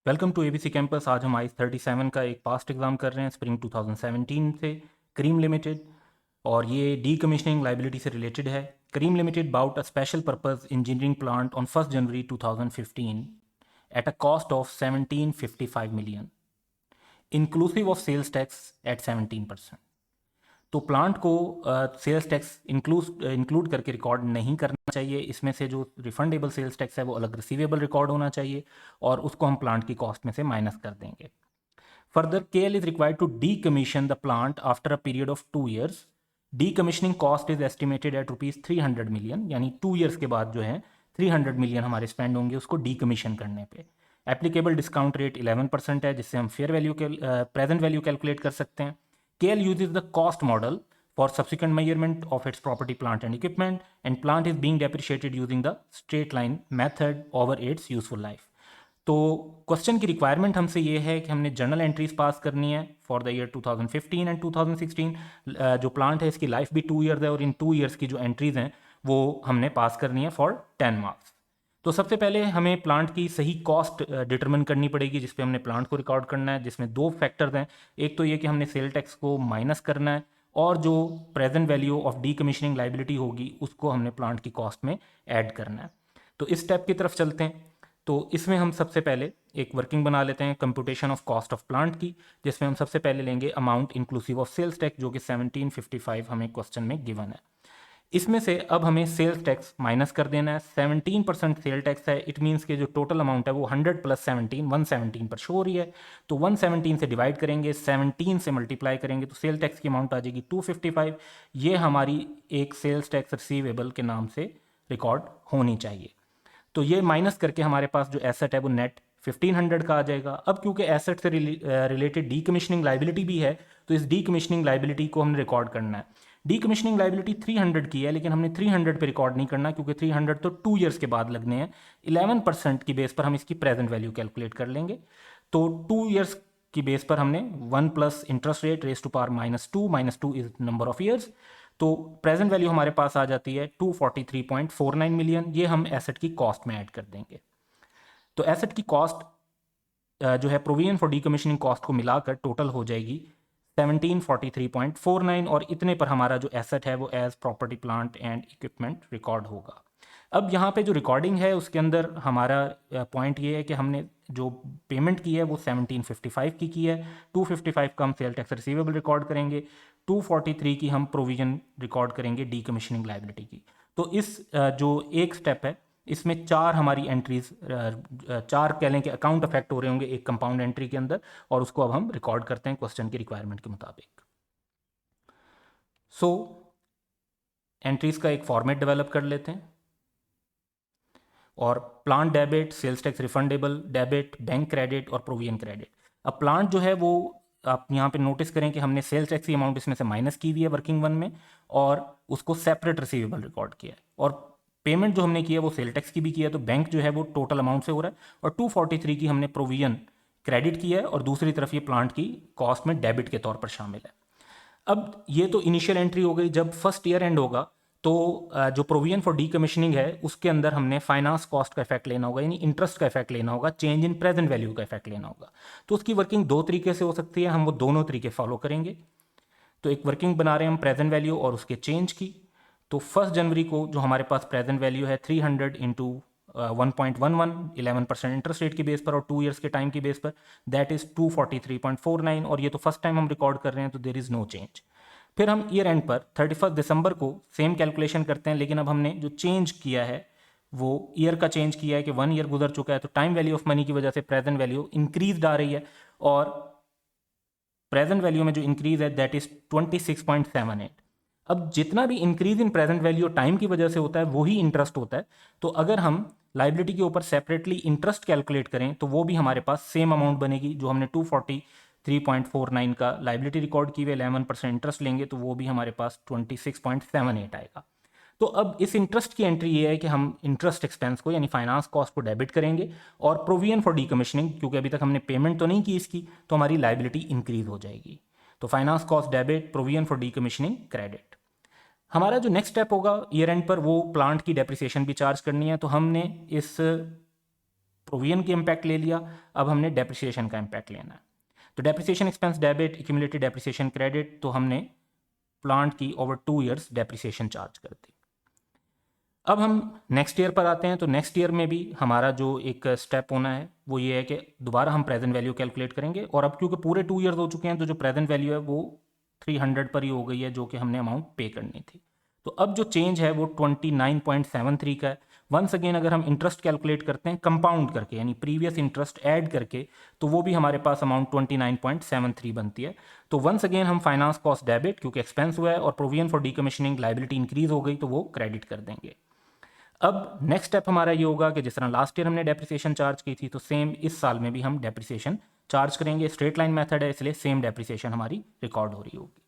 Welcome to ABC campus. आज हम ice 37 का एक पास्ट एग्जाम कर रहे हैं स्प्रिंग 2017 से। करीम लिमिटेड, और ये डी कमिश्निंग लाइबिलिटी से रिलेटेड है। Karim limited bought a special purpose engineering plant on 1 January 2015 at a cost of 1755 million inclusive of sales tax at 17%। तो प्लांट को सेल्स टैक्स इंक्लूड करके रिकॉर्ड नहीं करना चाहिए। इसमें से जो रिफंडेबल सेल्स टैक्स है वो अलग रिसीवेबल रिकॉर्ड होना चाहिए, और उसको हम प्लांट की कॉस्ट में से माइनस कर देंगे। Further, KL is required to decommission the plant after a period of 2 years। Decommissioning cost is estimated at ₹300 million, यानी 2 years के बाद जो है 300 मिलियन हमारे स्पेंड होंगे उसको डीकमीशन करने पे। एप्लीकेबल डिस्काउंट रेट 11% है, जिससे हम फेयर वैल्यू के प्रेजेंट वैल्यू कैलकुलेट कर सकते हैं। KL uses the cost model for subsequent measurement of its property, plant and equipment, and plant is being depreciated using the straight line method over its useful life। तो question की requirement हमसे ये है कि हमने जर्नल एंट्रीज पास करनी है for the year 2015 and 2016। जो प्लांट है इसकी लाइफ भी 2 years है, और इन 2 years की जो एंट्रीज हैं वो हमने पास करनी है फॉर 10 marks। तो सबसे पहले हमें प्लांट की सही कॉस्ट डिटरमिन करनी पड़ेगी, जिस पे हमने प्लांट को रिकॉर्ड करना है, जिसमें दो फैक्टर्स हैं। एक तो ये कि हमने सेल टैक्स को माइनस करना है, और जो present value of D commissioning liability होगी उसको हमने प्लांट की कॉस्ट में ऐड करना है। तो इस स्टेप की तरफ चलते हैं। तो इसमें हम सबसे पहले एक वर्किंग बना लेते हैं computation of cost of plant की, जिसमें हम सबसे पहले लेंगे amount inclusive of sales tax, जो कि 1755 हमें क्वेश्चन में गिवन है। इसमें से अब हमें सेल्स टैक्स माइनस कर देना है। 17% सेल टैक्स है, इट मीन्स के जो टोटल अमाउंट है वो 100 + 17 117 पर शो हो रही है। तो 117 से डिवाइड करेंगे, 17 से मल्टीप्लाई करेंगे, तो सेल टैक्स की अमाउंट आ जाएगी 255। ये हमारी एक सेल्स टैक्स रिसीवेबल के नाम से रिकॉर्ड होनी चाहिए। तो ये माइनस करके हमारे पास जो एसेट है वो नेट 1500 का आ जाएगा। अब क्योंकि एसेट से रिलेटेड डीकमिशनिंग लाइबिलिटी भी है, तो इस डीकमिशनिंग लाइबिलिटी को हमने रिकॉर्ड करना है। डीकमिशनिंग लाइबिलिटी 300 की है, लेकिन हमने 300 पे रिकॉर्ड नहीं करना, क्योंकि 300 तो 2 years के बाद लगने हैं। 11% की बेस पर हम इसकी प्रेजेंट वैल्यू कैलकुलेट कर लेंगे। तो 2 years की बेस पर हमने 1 plus interest rate raise to power -2, -2 is number of years. तो प्रेजेंट वैल्यू हमारे पास आ जाती है 243.49 मिलियन। ये हम एसेट की कॉस्ट में ऐड कर देंगे। तो एसेट की कॉस्ट जो है प्रोविजन फॉर डीकमिशनिंग कॉस्ट को मिलाकर टोटल हो जाएगी 1743.49, और इतने पर हमारा जो एसेट है वो as property, plant and equipment record होगा। अब यहाँ पे जो रिकॉर्डिंग है उसके अंदर हमारा पॉइंट ये है कि हमने जो पेमेंट की है वो 1755 की है। 255 का हम सेल टैक्स रिसीवेबल रिकॉर्ड करेंगे, 243 की हम प्रोविजन रिकॉर्ड करेंगे डीकमिशनिंग लाइबिलिटी की। तो इस जो एक स्टेप है इसमें चार हमारी एंट्रीज, चार कह लें कि अकाउंट अफेक्ट हो रहे होंगे एक कंपाउंड एंट्री के अंदर, और उसको अब हम रिकॉर्ड करते हैं क्वेश्चन की रिक्वायरमेंट के मुताबिक। सो एंट्रीज का एक फॉर्मेट डेवलप कर लेते हैं, और plant debit, sales tax refundable debit, bank credit और प्रोविजन क्रेडिट। अब प्लांट जो है वो आप यहाँ पे नोटिस करें कि हमने सेल्स टैक्स की अमाउंट इसमें से माइनस की हुई है वर्किंग वन में, और उसको सेपरेट रिसीवेबल रिकॉर्ड किया है। और पेमेंट जो हमने की है वो सेल टैक्स की भी की है, तो बैंक जो है वो टोटल अमाउंट से हो रहा है। और 243 की हमने प्रोविजन क्रेडिट की है, और दूसरी तरफ ये प्लांट की कॉस्ट में डेबिट के तौर पर शामिल है। अब ये तो इनिशियल एंट्री हो गई। जब फर्स्ट ईयर एंड होगा तो जो प्रोविजन फॉर डीकमिशनिंग है उसके अंदर हमने फाइनेंस कॉस्ट का इफेक्ट लेना होगा, यानी इंटरेस्ट का इफेक्ट लेना होगा, चेंज इन प्रेजेंट वैल्यू का इफेक्ट लेना होगा। तो उसकी वर्किंग दो तरीके से हो सकती है, हम वो दोनों तरीके फॉलो करेंगे। तो एक वर्किंग बना रहे हैं हम प्रेजेंट वैल्यू और उसके चेंज की। तो 1 जनवरी को जो हमारे पास प्रेजेंट वैल्यू है 300 इंटू 1.11, 11% इंटरेस्ट रेट की बेस पर और 2 years के टाइम की बेस पर, दैट इज 243.49। और ये तो फर्स्ट टाइम हम रिकॉर्ड कर रहे हैं, तो देर इज नो चेंज। फिर हम ईयर एंड पर 31 दिसंबर को सेम कैलकुलेशन करते हैं, लेकिन अब हमने जो चेंज किया है वो ईयर का चेंज किया है कि 1 year गुजर चुका है, तो टाइम वैल्यू ऑफ मनी की वजह से प्रेजेंट वैल्यू इंक्रीज आ रही है, और प्रेजेंट वैल्यू में जो इंक्रीज है दैट इज 26.78। अब जितना भी increase in present value time की वजह से होता है वही इंटरेस्ट होता है। तो अगर हम लाइबिलिटी के ऊपर सेपरेटली इंटरेस्ट कैलकुलेट करें तो वो भी हमारे पास सेम अमाउंट बनेगी। जो हमने 243.49 का लाइबिलिटी रिकॉर्ड की हुई 11% इंटरेस्ट लेंगे, तो वो भी हमारे पास 26.78 आएगा। तो अब इस इंटरेस्ट की एंट्री ये है कि हम इंटरेस्ट एक्सपेंस को यानी फाइनेंस कॉस्ट को डेबिट करेंगे, और प्रोविजन फॉर डीकमिशनिंग, क्योंकि अभी तक हमने पेमेंट तो नहीं की इसकी, तो हमारी लाइबिलिटी इंक्रीज हो जाएगी। तो finance cost debit, provision for decommissioning credit. हमारा जो नेक्स्ट स्टेप होगा ईयर एंड पर, वो प्लांट की डेप्रिसिएशन भी चार्ज करनी है। तो हमने इस प्रोविजन की इम्पैक्ट ले लिया, अब हमने डेप्रिसिएशन का इम्पैक्ट लेना है। तो depreciation expense debit, accumulated depreciation credit, तो हमने प्लांट की ओवर 2 ईयर्स डेप्रिसिएशन चार्ज कर दी। अब हम नेक्स्ट ईयर पर आते हैं। तो नेक्स्ट ईयर में भी हमारा जो एक स्टेप होना है वो ये है कि दोबारा हम प्रेजेंट वैल्यू कैलकुलेट करेंगे, और अब क्योंकि पूरे 2 ईयर्स हो चुके हैं तो जो प्रेजेंट वैल्यू है वो 300 पर ही हो गई है, जो कि हमने अमाउंट पे करनी थी। तो अब जो चेंज है वो 29.73 का है। वंस अगेन अगर हम इंटरेस्ट कैलकुलेट करते हैं कंपाउंड करके, यानी प्रीवियस इंटरेस्ट ऐड करके, तो वो भी हमारे पास अमाउंट 29.73 बनती है। तो वंस अगेन हम फाइनेंस कॉस्ट डेबिट, क्योंकि एक्सपेंस हुआ है और provision for decommissioning liability increase हो गई, तो वो क्रेडिट कर देंगे। अब नेक्स्ट स्टेप हमारा ये होगा कि जिस तरह लास्ट ईयर हमने डेप्रिसिएशन चार्ज की थी, तो सेम इस साल में भी हम डेप्रिसिएशन चार्ज करेंगे। स्ट्रेट लाइन मेथड है, इसलिए सेम डेप्रिसिएशन हमारी रिकॉर्ड हो रही होगी।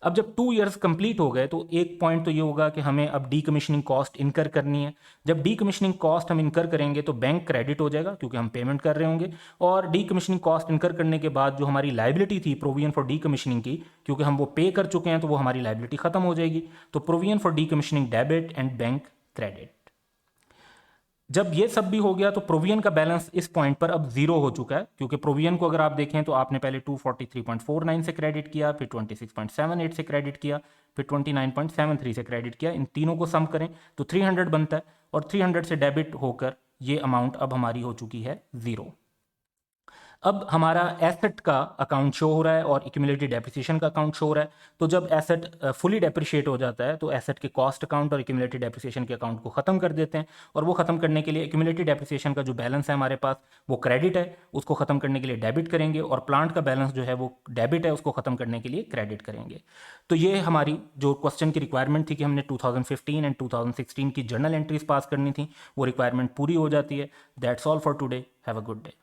अब जब 2 ईयर्स कंप्लीट हो गए तो एक पॉइंट तो ये होगा कि हमें अब डीकमीशनिंग कॉस्ट इनकर करनी है। जब डीकमीशनिंग कॉस्ट हम इनकर करेंगे तो बैंक क्रेडिट हो जाएगा, क्योंकि हम पेमेंट कर रहे होंगे, और डीकमीशनिंग कॉस्ट इनकर करने के बाद जो हमारी लायबिलिटी थी प्रोविजन फॉर डीकमीशनिंग की, क्योंकि हम वो पे कर चुके हैं, तो वो हमारी लायबिलिटी खत्म हो जाएगी। तो provision for decommissioning debit and bank credit. जब ये सब भी हो गया तो प्रोविजन का बैलेंस इस पॉइंट पर अब जीरो हो चुका है, क्योंकि प्रोविजन को अगर आप देखें तो आपने पहले 243.49 से क्रेडिट किया, फिर 26.78 से क्रेडिट किया, फिर 29.73 से क्रेडिट किया। इन तीनों को सम करें तो 300 बनता है, और 300 से डेबिट होकर ये अमाउंट अब हमारी हो चुकी है जीरो। अब हमारा एसेट का अकाउंट शो हो रहा है और एक्यूमुलेटेड डेप्रिसिएशन का अकाउंट शो हो रहा है। तो जब एसेट फुली डेप्रिशिएट हो जाता है तो एसेट के कॉस्ट अकाउंट और एक्यूमुलेटेड डेप्रिसिएशन के अकाउंट को खत्म कर देते हैं, और वो खत्म करने के लिए एक्यूमुलेटेड डेप्रिसिएशन का जो बैलेंस है हमारे पास वो क्रेडिट है, उसको खत्म करने के लिए डेबिट करेंगे, और प्लांट का बैलेंस जो है वो डेबिट है, उसको खत्म करने के लिए क्रेडिट करेंगे। तो ये हमारी जो क्वेश्चन की रिक्वायरमेंट थी कि हमने 2015 एंड 2016 की जर्नल एंट्रीज पास करनी थी, वो रिक्वायरमेंट पूरी हो जाती है। That's all for today, have a good day.